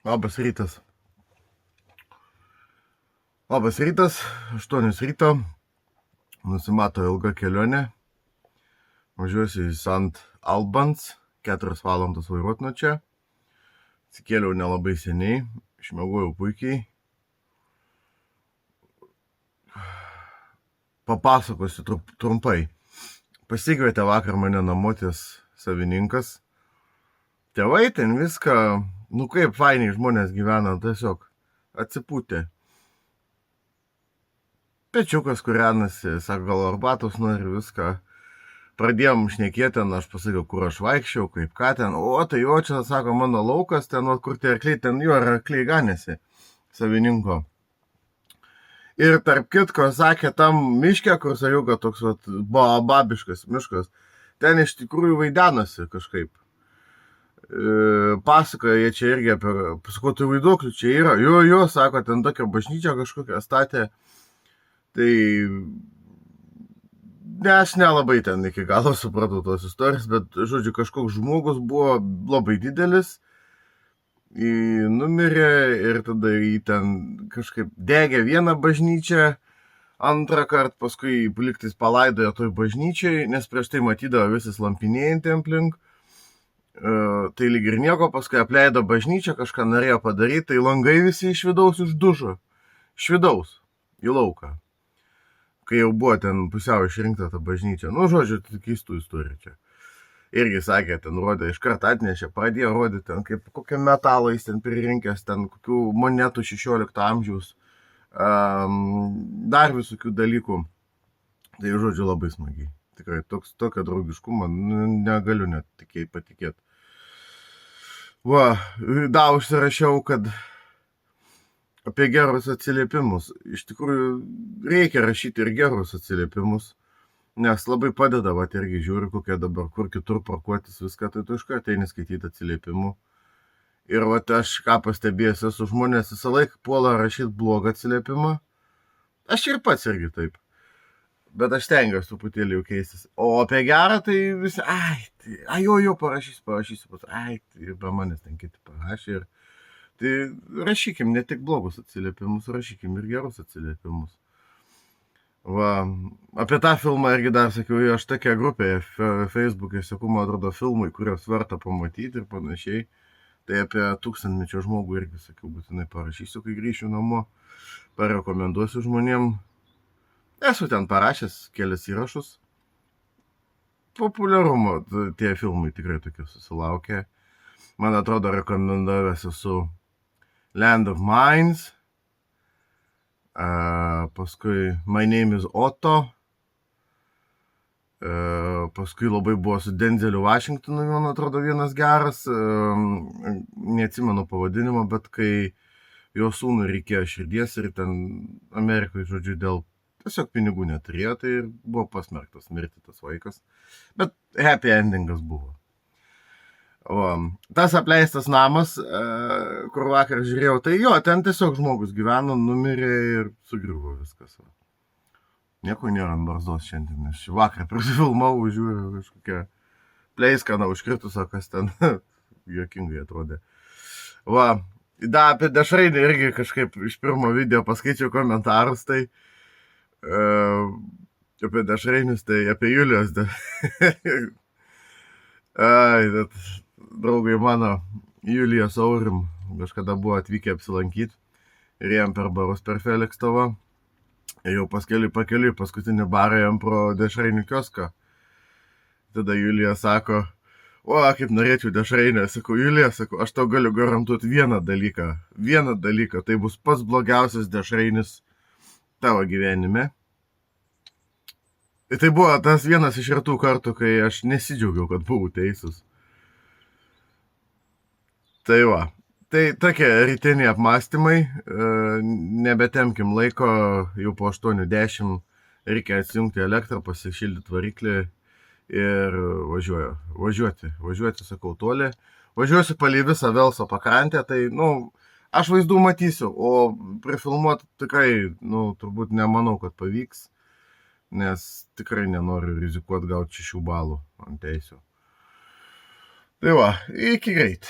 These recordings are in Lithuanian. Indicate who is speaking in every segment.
Speaker 1: Labas rytas. Labas rytas, 8 ryto, nusimato ilga kelionė, važiuosiu į Sant Albans, 4 valandos vairuot nuo čia, atsikėliau nelabai seniai, išmiegojau puikiai. Papasakosiu trumpai. Pasikvietė vakar mane namuotės savininkas. Tėvai ten viską, kaip fainiai žmonės gyvena, tiesiog atsipūtė. Pečiukas kūrenasi, sako, gal arbatos nori viską. Pradėjom šnekėti, aš pasakiau, kur aš vaikščiau, kaip ką ten. O, tai jo čia, sako, mano laukas, ten, kur tie arkliai, ten jo arkliai ganėsi savininko. Ir tarp kitko, sakė, tam miške, kur sajuga toks babiškas miškas, ten iš tikrųjų vaidenosi kažkaip. Pasakoja, jie čia irgi apie, pasako, tai vaiduoklių čia yra. Jo, sako, ten tokia bažnyčia kažkokia statė. Tai aš nelabai ten iki galo supratau tos istorijos, bet, žodžiu, kažkoks žmogus buvo labai didelis, numirė ir tada jį ten kažkaip degė vieną bažnyčią, antrą kartą paskui liktais palaidojo toj bažnyčiai, nes prieš tai matydavo visas lampinėjantį aplink. Tai lyg ir nieko, paskui apleido bažnyčią, kažką norėjo padaryti, tai langai visi iš vidaus išdužo. Iš vidaus, į lauką. Kai jau buvo ten pusiau išrinkta ta bažnyčia. Žodžiu, tai keistų istorijų čia. Irgi sakė, ten rodė, iškart atnešė, pradėjo rodyti, ten kaip kokią metalą jis ten pririnkęs, ten kokių monetų 16 amžiaus, dar visokių dalykų. Tai, žodžiu, labai smagiai. Tikrai, tokio draugiškumo negaliu net patikėti. Dar užsirašiau, kad apie gerus atsiliepimus. Iš tikrųjų, reikia rašyti ir gerus atsiliepimus, nes labai padeda, irgi žiūri, kokie dabar, kur kitur parkuotis viską, tai tu iškart eini skaityti atsiliepimų. Ir aš ką pastebėjęs esu, žmonės visą laiką puola rašyti blogą atsiliepimą. Aš ir pats irgi taip. Bet aš stengiuosi truputėlį jau keistis. O apie gerą tai visi, jo, parašysiu, tai be manęs ten kiti parašė ir tai rašykim ne tik blogus atsiliepimus, rašykim ir gerus atsiliepimus. Apie tą filmą irgi dar sakiau, aš tokia grupėje Facebook'e seku, man atrodo, filmai, kurios verta pamatyti ir panašiai. Tai apie 1000-mečio žmogų irgi sakiau, būtinai parašysiu, kai grįšiu namo, parekomenduosiu žmonėm. Esu ten parašęs kelias įrašus. Populiarumo tie filmai tikrai tokie susilaukė. Man atrodo, rekomendavęs esu Land of Mines, paskui My Name is Otto, paskui labai buvo su Denzeliu Washingtonu, man atrodo, vienas geras, neatsimenu pavadinimo, bet kai jo sūnui reikėjo širdies ir ten Amerikoje, žodžiu, dėl tiesiog pinigų neturėjo, tai buvo pasmerktas mirti tas vaikas, bet happy endingas buvo. Tas apleistas namas, kur vakar žiūrėjau, tai jo, ten tiesiog žmogus gyveno, numirė ir sugriuvo viskas. Nieko nėra ant barzdos šiandien, nes vakar prisifilmavau, žiūriu kažkokią pleiskaną užkritusią, kas ten juokingai atrodė. Apie dešrainį irgi kažkaip iš pirmo video paskaičiau komentarus, tai apie dešrainius, tai apie Julijos. Draugai mano, Julija su Aurim, kažkada buvo atvykę apsilankyti ir jam per barus per Felikstovo. Ir jau pakeliui paskutinį barą jam pro dešrainių kioską. Tada Julija sako, kaip norėčiau dešrainę. Sakau, Julija, aš tau galiu garantuoti vieną dalyką, tai bus pats blogiausias dešrainis tavo gyvenime. Ir tai buvo tas vienas iš retų kartų, kai aš nesidžiaugiau, kad buvau teisus. Tai tokie rytiniai apmąstymai, nebetemkim laiko, jau po 8:10 reikia atsijungti elektrą, pasišildyti variklį ir važiuoti, sakau, toli. Važiuosiu palei visą Velso pakrantę, tai, aš vaizdų matysiu, o prifilmuoti tikrai, turbūt nemanau, kad pavyks, nes tikrai nenoriu rizikuoti gauti 6 balų ant teisių. Tai iki greit.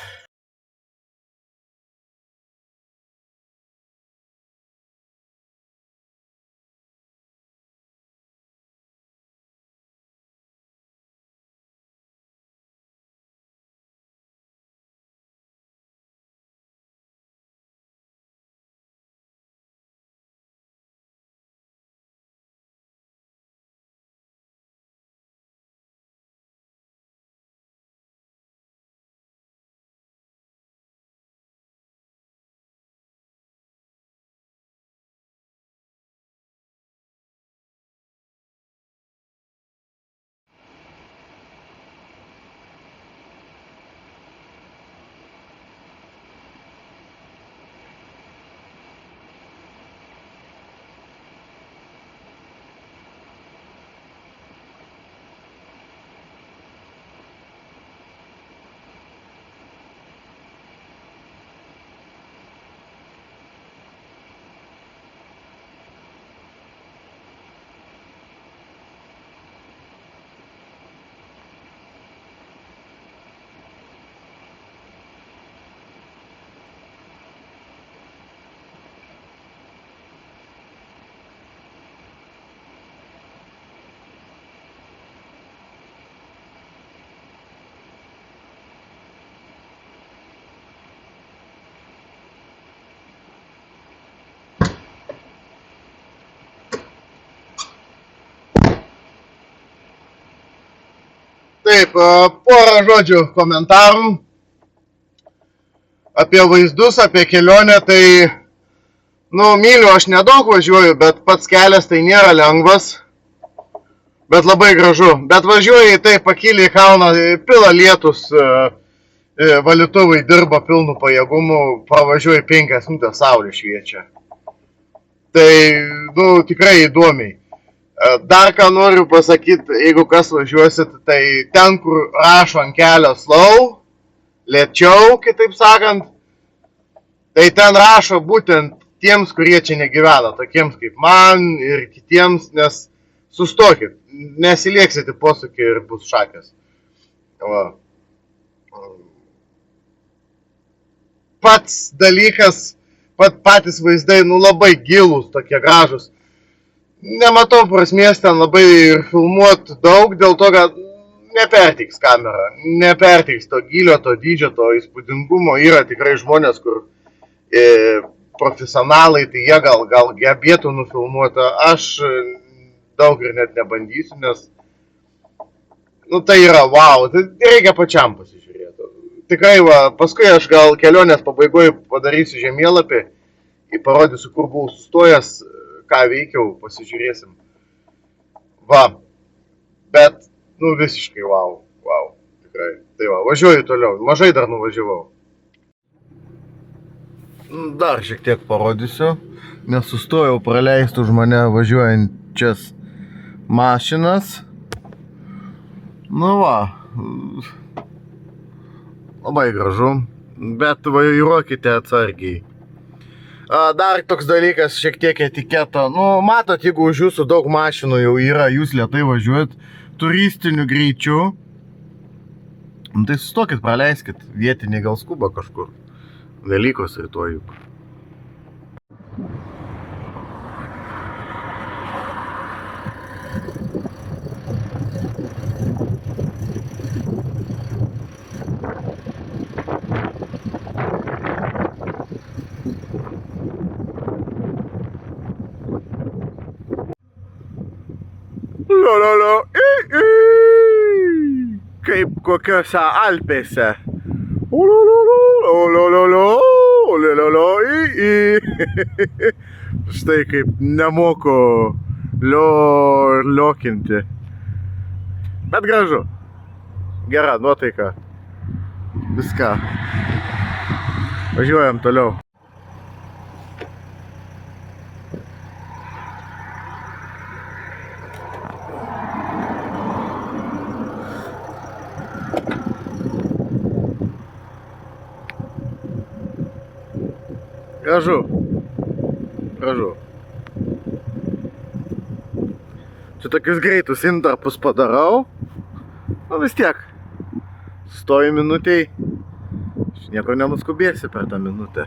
Speaker 1: Taip, porą žodžių komentarų apie vaizdus, apie kelionę, tai, myliu, aš nedaug važiuoju, bet pats kelias tai nėra lengvas, bet labai gražu. Bet važiuoju į tai, pakyli į kalną, pila lietus, valytuvai dirba pilnu pajėgumu, pravažiuoju 5 minutės, saulė šviečia. Tai, tikrai įdomiai. Dar ką noriu pasakyti, jeigu kas važiuosit, tai ten, kur rašo ant kelio slow, lėčiau, kitaip sakant, tai ten rašo būtent tiems, kurie čia negyvena, tokiems kaip man ir kitiems, nes sustokit, nesilieksit į posūkį ir bus šakės. Va. Pats dalykas, patys vaizdai, labai gilūs, tokie gražus. Nematau prasmės ten labai filmuoti daug, dėl to, kad neperteiks kamera, neperteiks to gylio, to dydžio, to įspūdingumo. Yra tikrai žmonės, kur profesionalai, tai jie gal gebėtų nufilmuoti. Aš daug ir net nebandysiu, nes tai yra wow, tai reikia pačiam pasižiūrėti. Tikrai, paskui aš gal kelionės pabaigoje padarysiu žemėlapį, parodysiu, kur buvau sustojęs, ką veikiau, pasižiūrėsim. Va, bet, visiškai wow, tikrai. Tai važiuoju toliau, mažai dar nuvažiavau. Dar šiek tiek parodysiu, nes sustojau praleisti už mane važiuojančias mašinas. Labai gražu, bet vairuokite atsargiai. Dar toks dalykas, šiek tiek etiketo. Matot, jeigu už jūsų daug mašinų jau yra, jūs lėtai važiuojat turistiniu greičiu, tai sustokit, praleiskit, vietiniai gal skuba kažkur. Velykos rytoj juk. Kaip kokiose Alpėse. Štai kaip nemoku liokinti. Bet gražu. Gera nuotaika. Viską. Važiuojam toliau. Gražu. Čia tokius greitus intarpus padarau. Vis tiek. Stoju minutei. Nieko nenuskubėsi per tą minutę.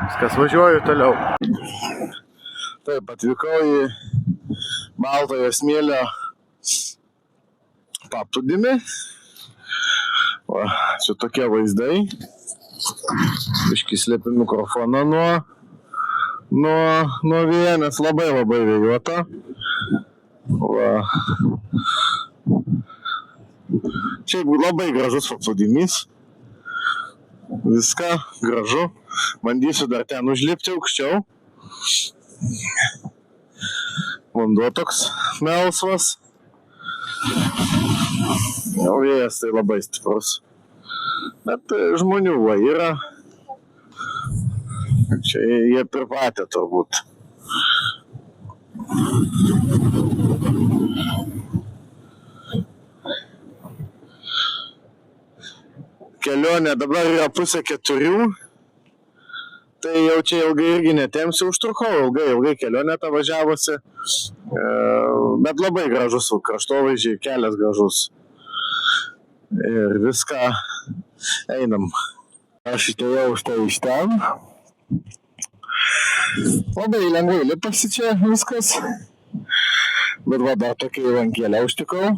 Speaker 1: Viskas, važiuoju toliau. Taip, atvykau į Baltojo smėlio paplūdimį. Čia tokie vaizdai. Biškį slėpiu mikrofoną nuo vėjo, nes labai vėjuota. Čia labai gražus paplūdimys. Viską gražu. Bandysiu dar ten užlipti aukščiau. Vanduo toks melsvas. Vėjas tai labai stiprus. Bet žmonių yra. Čia jie pripratę turbūt. Kelionė dabar yra 3:30. Tai jau čia ilgai irgi netempsiu, užtrukau ilgai kelionę tą važiavosi. Bet labai gražus kraštovaizdžiai, kelias gražus. Ir viską einam. Aš atėjau štai iš ten. Labai lengvai lipasi čia viskas. Bet dar tokia įlankėlę užtikau.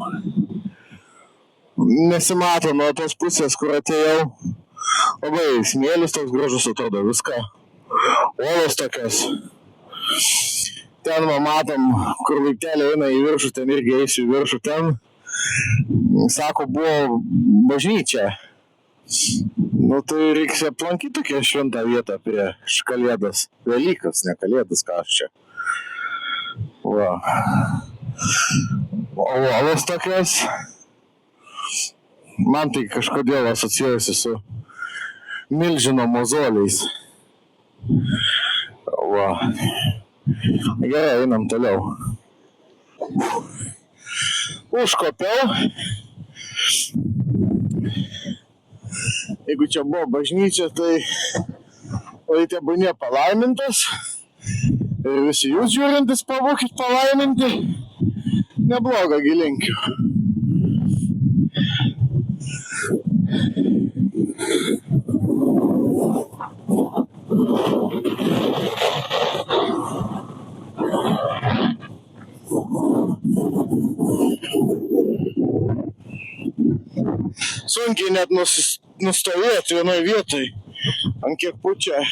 Speaker 1: Nesimato nuo tos pusės, kur atėjau. Labai smėlis toks gražus atrodo viską. Uolos tokios.
Speaker 2: ten matom, kur laiptelė eina į viršų, ten irgi eisiu į viršų ten. Sako, buvo bažnyčia. Nu, tai reikia aplankyti tokią šventą vietą prieš Kalėdas. Velykas, ne Kalėdas, ką aš čia. Va. O uolos tokios. Man tai kažkodėl asocijuojasi su milžino mozoliais. Va. Gerai, einam toliau. Užkopiau. Jeigu čia buvo bažnyčia, tai tebūnie palaimintas. Ir visi jūs žiūrintis pabūkit palaiminti. Neblogą gilinkiu. Sunkiai net nustovėti vienoj vietoj, ant kiek pučia.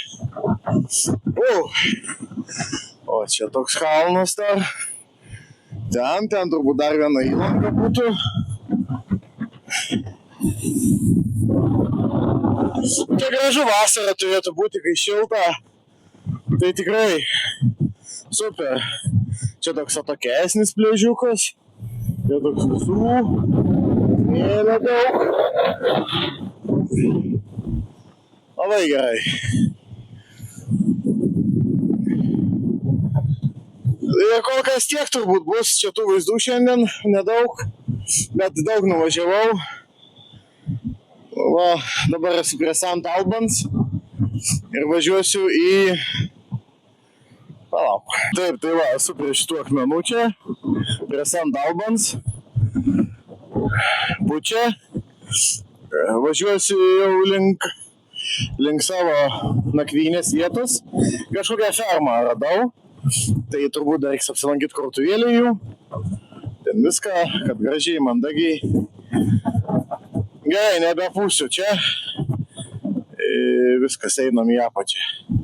Speaker 2: O čia toks kalnas dar. Ten turbūt dar viena įlanka būtų. Čia gražu vasara turėtų būti, kai šilta. Tai tikrai super. Čia toks atokesnis pliažiukas. Čia toks visų. Smėlio daug. Labai gerai. Ir kol kas tiek turbūt bus, čia tų vaizdų šiandien nedaug, bet daug nuvažiavau. Va, dabar esu prie St. Albans ir važiuosiu į... Palauk. Taip, tai va, esu prie šitų akmenų čia, prie St. Albans. Pučia. Važiuosiu jau link savo nakvynės vietos. Kažkokią fermą radau. Tai turbūt dar reiks apsilankyti krautuvėlį jų. Ten viską, kad gražiai, mandagiai. Gerai, nebepūsiu čia. Viskas, einam į apačią.